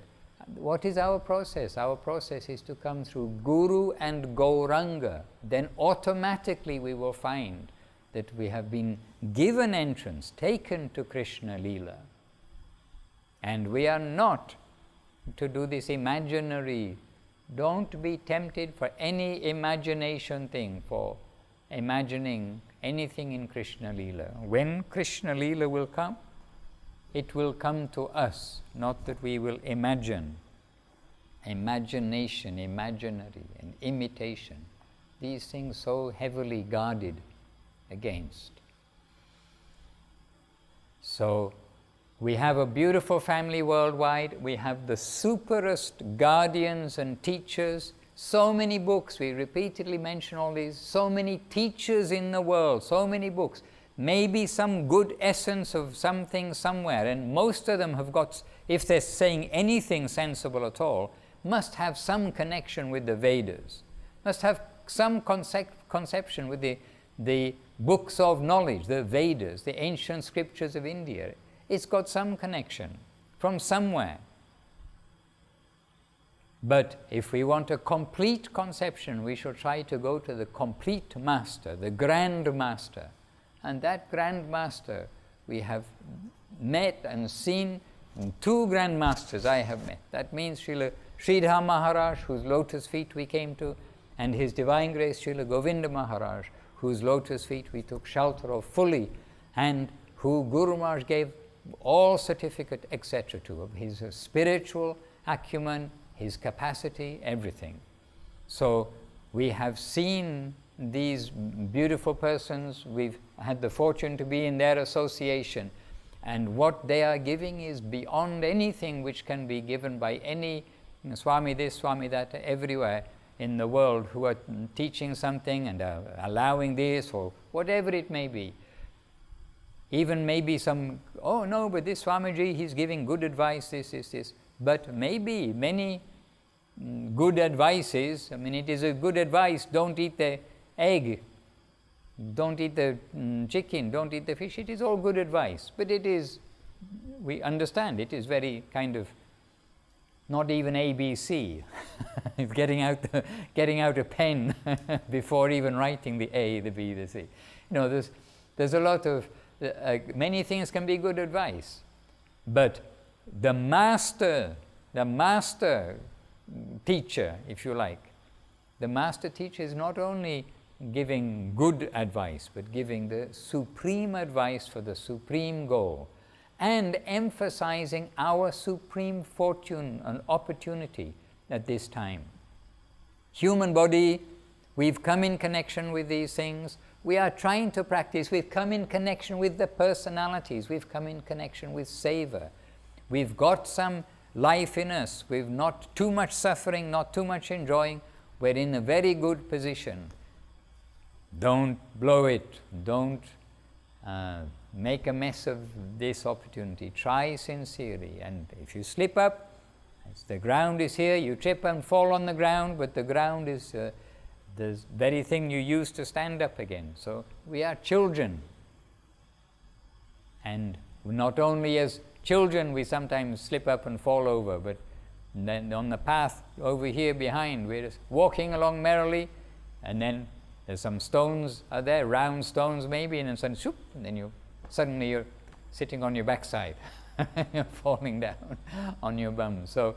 what is our process? Our process is to come through Guru and Gauranga. Then automatically we will find that we have been given entrance, taken to Krishna Leela. And we are not to do this imaginary. Don't be tempted for any imagination thing, for imagining anything in Krishna Leela. When Krishna Leela will come, it will come to us, not that we will imagine. Imagination, imaginary, and imitation, these things so heavily guarded against. So we have a beautiful family worldwide. We have the superest guardians and teachers. So many books, we repeatedly mention all these. So many teachers in the world, so many books. Maybe some good essence of something somewhere, and most of them have got, if they're saying anything sensible at all, must have some connection with the Vedas, must have some conception with the books of knowledge, the Vedas, the ancient scriptures of India. It's got some connection from somewhere. But if we want a complete conception, we shall try to go to the complete master, the grand master. And that grand master we have met and seen. Two grand masters I have met. That means Srila Sridhar Maharaj, whose lotus feet we came to, and His Divine Grace Srila Govinda Maharaj, whose lotus feet we took shelter of fully, and who Guru Maharaj gave all certificate, etc. to, of his spiritual acumen, his capacity, everything. So we have seen these beautiful persons, we've had the fortune to be in their association, and what they are giving is beyond anything which can be given by any Swami this, Swami that, everywhere in the world who are teaching something and allowing this or whatever it may be. Even maybe some, oh no, but this Swamiji, he's giving good advice, this. But maybe many good advices, I mean, it is a good advice, don't eat the egg, don't eat the chicken, don't eat the fish. It is all good advice, but it is, we understand, it is very kind of not even ABC. It's getting out a pen before even writing the A, the B, the C. You know, there's a lot of many things can be good advice, but the master teacher, if you like, the master teacher is not only giving good advice, but giving the supreme advice for the supreme goal, and emphasizing our supreme fortune and opportunity at this time. Human body, we've come in connection with these things. We are trying to practice. We've come in connection with the personalities. We've come in connection with savor. We've got some life in us. We've not too much suffering, not too much enjoying. We're in a very good position. Don't blow it. Don't make a mess of this opportunity. Try sincerely. And if you slip up, the ground is here, you trip and fall on the ground, but the ground is the very thing you use to stand up again. So we are children. And not only as children we sometimes slip up and fall over, but then on the path over here behind, we're just walking along merrily, and then there's some stones are there, round stones maybe, and then suddenly, shoop, and then suddenly you're sitting on your backside. You're falling down on your bum. So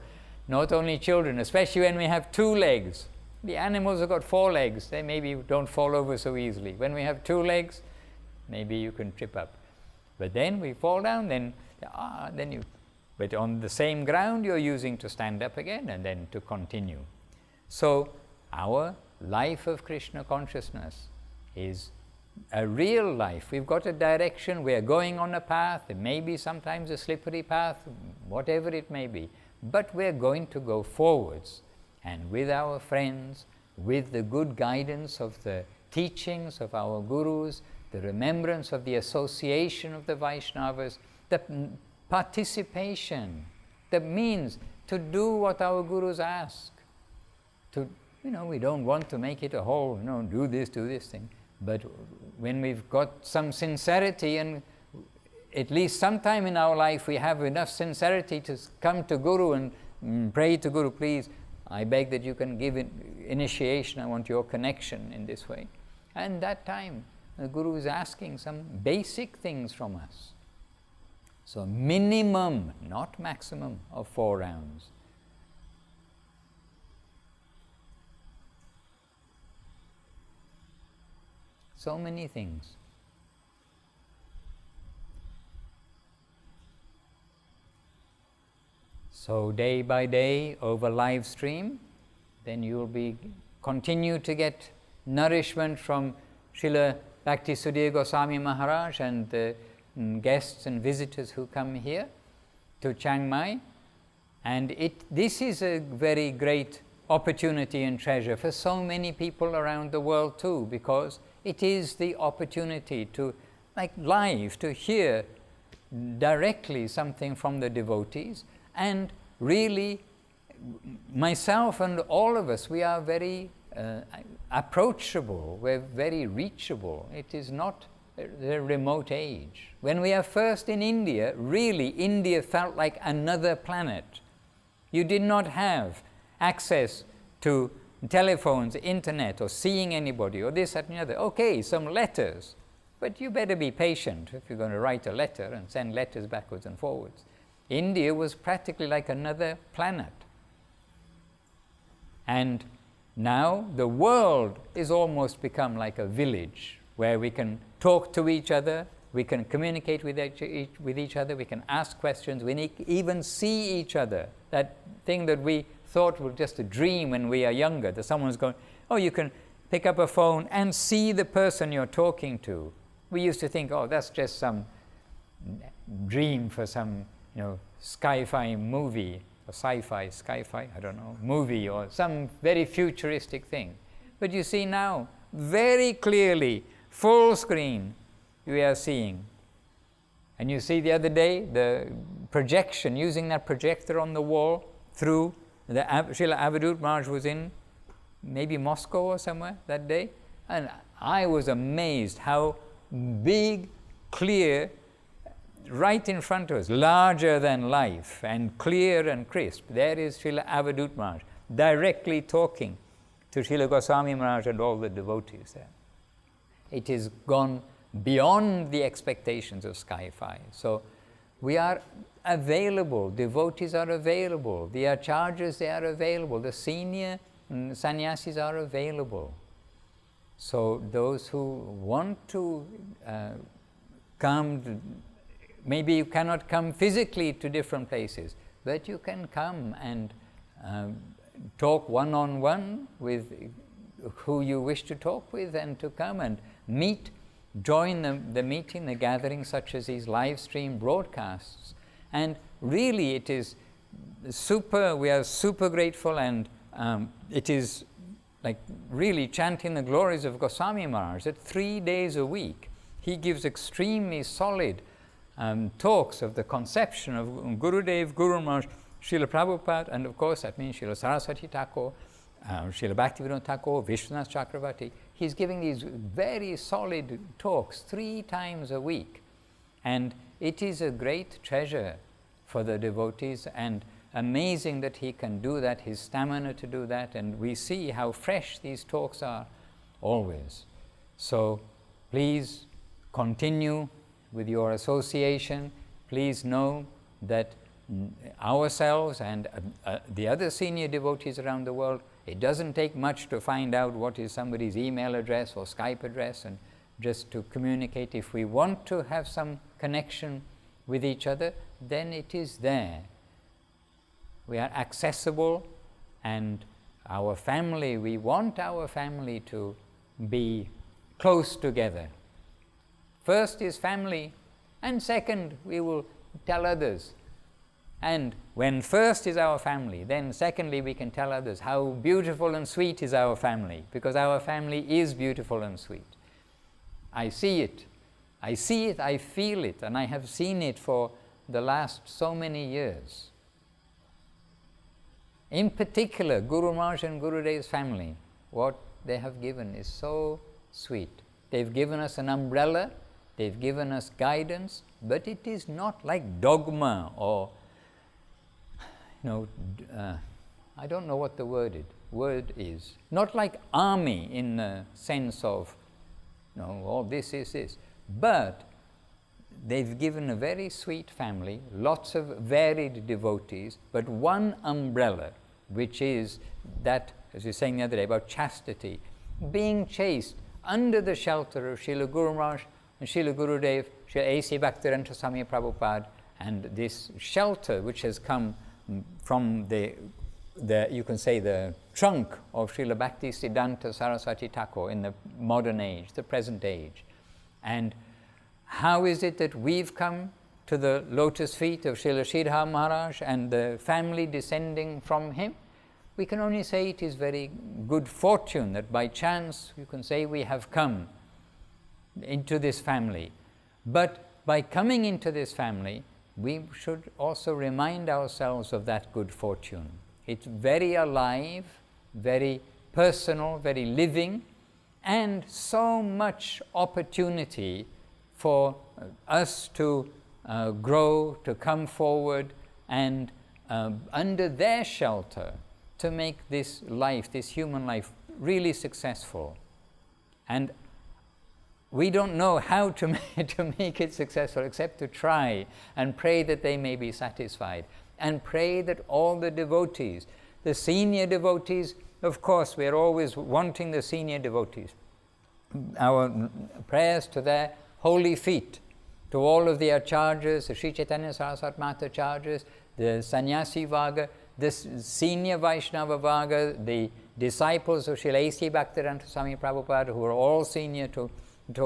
not only children, especially when we have two legs. The animals have got four legs. They maybe don't fall over so easily. When we have two legs, maybe you can trip up. But then we fall down, then you, but on the same ground you're using to stand up again and then to continue. So our life of Krishna consciousness is a real life. We've got a direction, we're going on a path, it may be sometimes a slippery path, whatever it may be, but we're going to go forwards, and with our friends, with the good guidance of the teachings of our gurus, the remembrance of the association of the Vaishnavas, the participation, that means to do what our gurus ask. We don't want to make it a whole, do this thing. But when we've got some sincerity, and at least sometime in our life we have enough sincerity to come to Guru and pray to Guru, please, I beg that you can give initiation, I want your connection in this way. And that time, the Guru is asking some basic things from us. So minimum, not maximum, of 4 rounds. So many things. So day by day over live stream, then you will continue to get nourishment from Srila Bhakti Sudhir Goswami Maharaj and the guests and visitors who come here to Chiang Mai. And this is a very great opportunity and treasure for so many people around the world too, because it is the opportunity to, like live, to hear directly something from the devotees. And really, myself and all of us, we are very approachable, we're very reachable. It is not a remote age. When we are first in India, really India felt like another planet. You did not have access to telephones, internet, or seeing anybody, or this, that, and the other. Okay, some letters, but you better be patient if you're going to write a letter and send letters backwards and forwards. India was practically like another planet. And now the world is almost become like a village where we can talk to each other, we can communicate with each other, we can ask questions, we even see each other. That thing that we thought was just a dream when we are younger, that someone's going, oh, you can pick up a phone and see the person you're talking to. We used to think, oh, that's just some dream for some, sci-fi movie, or sci-fi, I don't know, movie, or some very futuristic thing. But you see now, very clearly, full screen, we are seeing. And you see the other day, the projection, using that projector on the wall through, Srila Avadut Maharaj was in maybe Moscow or somewhere that day, and I was amazed how big, clear, right in front of us, larger than life, and clear and crisp. There is Srila Avadut Maharaj, directly talking to Srila Goswami Maharaj and all the devotees there. It has gone beyond the expectations of sci-fi. So we are available, devotees are available, the acharyas, they are available, the senior sannyasis are available. So those who want to come, maybe you cannot come physically to different places, but you can come and talk one-on-one with who you wish to talk with, and to come and meet, join the meeting, the gathering such as these live stream broadcasts. And really it is we are super grateful, and it is like really chanting the glories of Goswami Maharaj, that 3 days a week he gives extremely solid talks of the conception of Gurudev, Guru Maharaj, Srila Prabhupada, and of course that means Srila Saraswati Thakur, Srila Bhaktivinoda Thakur, Vishwanath Chakravarti. He's giving these very solid talks 3 times a week. And it is a great treasure for the devotees, and amazing that he can do that, his stamina to do that, and we see how fresh these talks are always. So please continue with your association. Please know that ourselves and the other senior devotees around the world, it doesn't take much to find out what is somebody's email address or Skype address, and just to communicate. If we want to have some connection with each other, then it is there. We are accessible, and our family, we want our family to be close together. First is family, and second, we will tell others. And when first is our family, then secondly we can tell others how beautiful and sweet is our family, because our family is beautiful and sweet. I see it, I feel it, and I have seen it for the last so many years. In particular, Guru Maharaj and Gurudev's family, what they have given is so sweet. They've given us an umbrella, they've given us guidance, but it is not like dogma or I don't know what the word is. Not like army in the sense of, this is this. But they've given a very sweet family, lots of varied devotees, but one umbrella, which is that, as we were saying the other day, about chastity, being chaste under the shelter of Srila Guru Maharaj and Srila Gurudev, Srila A.C. Bhaktiranta Swami Prabhupada, and this shelter which has come from the you can say the trunk of Srila Bhakti Siddhanta Saraswati Thakur in the modern age, the present age. And how is it that we've come to the lotus feet of Srila Sridhar Maharaj and the family descending from him? We can only say it is very good fortune that by chance you can say we have come into this family. But by coming into this family, we should also remind ourselves of that good fortune. It's very alive, very personal, very living, and so much opportunity for us to grow, to come forward, and under their shelter to make this life, this human life, really successful. And we don't know how to make it successful except to try and pray that they may be satisfied, and pray that all the devotees, the senior devotees, of course we are always wanting the senior devotees, our prayers to their holy feet, to all of the acharyas, the Sri Chaitanya Saraswati Mata acharyas, the Sannyasi Varga, the senior Vaishnava Varga, the disciples of Srila A.C. Bhaktivedanta Swami Prabhupada, who are all senior to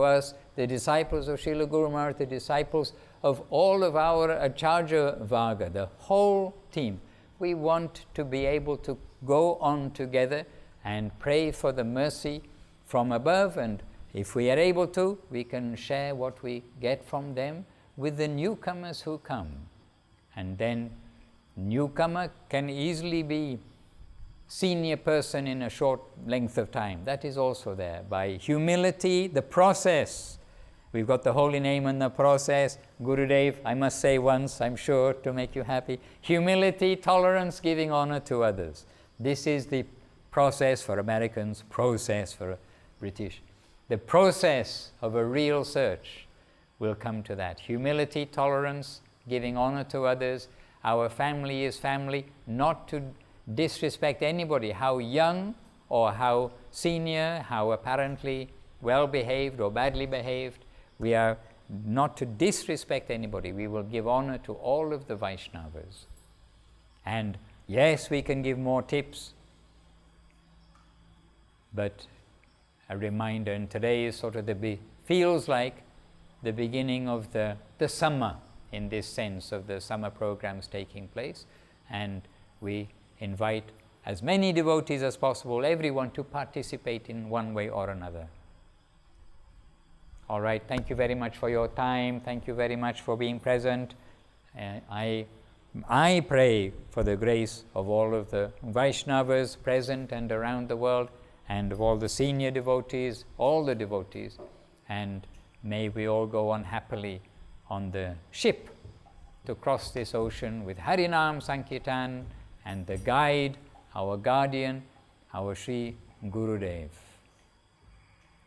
us, the disciples of Srila Guru Maharaj, the disciples of all of our Acharya Varga, the whole team. We want to be able to go on together and pray for the mercy from above, and if we are able to, we can share what we get from them with the newcomers who come. And then newcomer can easily be senior person in a short length of time. That is also there. By humility, the process. We've got the holy name and the process. Gurudev, I must say once, I'm sure, to make you happy. Humility, tolerance, giving honor to others. This is the process for Americans, process for British. The process of a real search will come to that. Humility, tolerance, giving honor to others. Our family is family, not to disrespect anybody, how young or how senior, how apparently well behaved or badly behaved. We are not to disrespect anybody. We will give honor to all of the Vaishnavas. And yes, we can give more tips, but a reminder, and today is sort of feels like the beginning of the summer, in this sense of the summer programs taking place, and we invite as many devotees as possible, everyone, to participate in one way or another. All right, thank you very much for your time. Thank you very much for being present. I pray for the grace of all of the Vaishnavas present and around the world, and of all the senior devotees, all the devotees, and may we all go on happily on the ship to cross this ocean with Harinam Sankirtan and the guide, our guardian, our Sri Gurudev.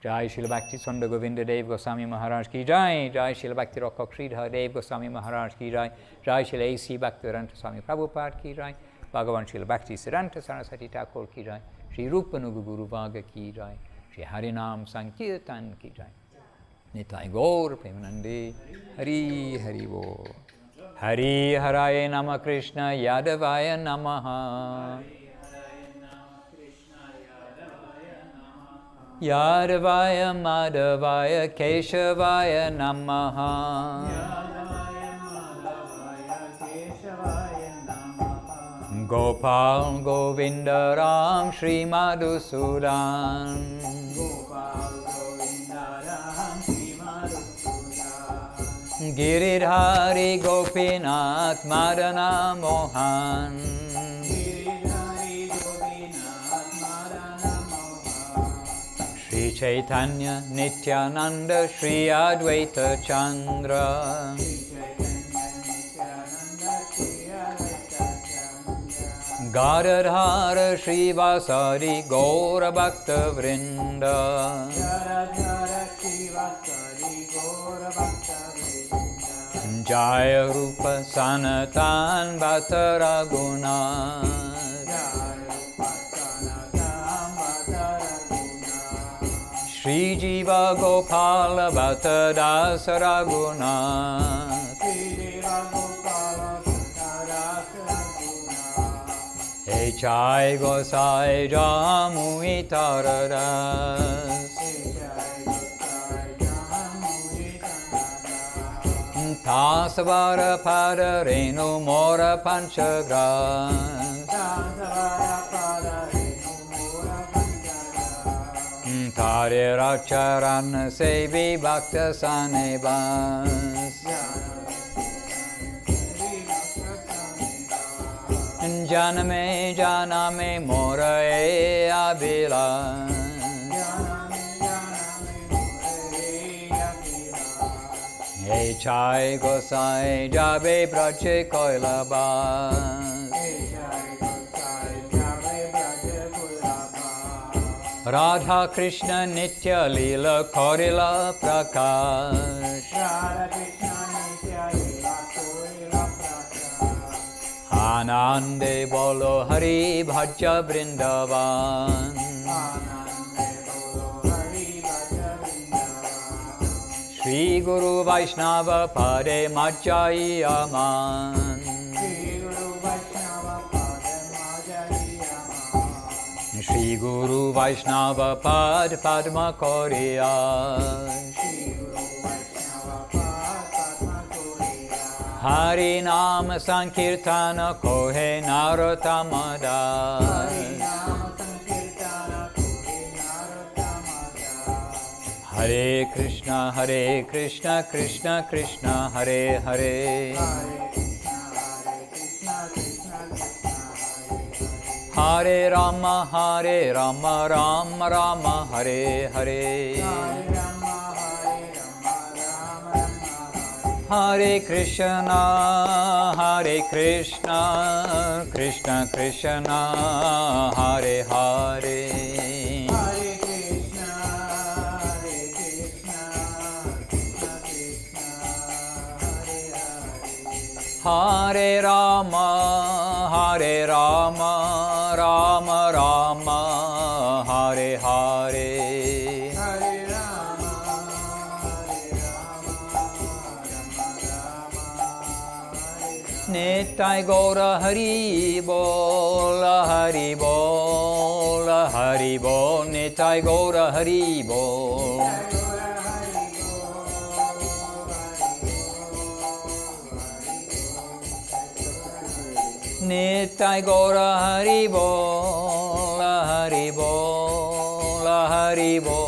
Jai Srila Bhakti Swanda Govinda Dev Goswami Maharaj ki Jai, Jai Srila Bhakti Rakha Sridhar Dev Goswami Maharaj ki Jai, Jai Srila A.C. Bhaktivedanta Swami Prabhupada ki Jai, Bhagavan Srila Bhakti Siddhanta Saraswati Thakur ki Jai, Sri Rupanuga Guru Vaga ki Jai, Sri Harinam Sankirtan ki Jai. Nitai Gaur Premanande, Hari Hari Bo. Hari Haraye Nama Krishna Yadavaya Namaha. Yadavaya Madhavaya Keshavaya Namaha. Gopal Govinda Ram Shri Madhusudan. Giridhari Gopinath Madana Mohan. Sri Chaitanya Nityananda Sri Advaita Chandra. Gadadhara Sri Vasari Gaura Bhakta Vrinda. Jaya Rupa Sanatan Bhatta Raghunath. Shri Jiva Gopala Bhatta Dasa Raghunath. Chai Gosai Jamui Taradas Tasavara Padarenu Mora Panchagras Tare Racharan Sevi Bhakta Sanebas Janame Mora E Abila Hey Chai Gosai Jabe Brache Koilabas Radha Krishna Nitya Lila Korila Prakash Anande Bolo Hari Bhaja Vrindavan Shri Guru Vaishnava Pade Majai Aman Shri Guru Vaishnava Pad Padma Koriya Hari Nama Sankirtana Kohe Narottamada Hare Krishna Krishna Krishna Hare Hare Hare Rama Rama Rama Hare Hare Hare Krishna Krishna Krishna Hare Hare Hare Rama Rama Rama Hare Hare Nitai Gaura Hari Bol Hari Bol Hari Bol Nitai Gaura Hari Bol Nitai Gaura Hari Bol Hari Bol Hari Bol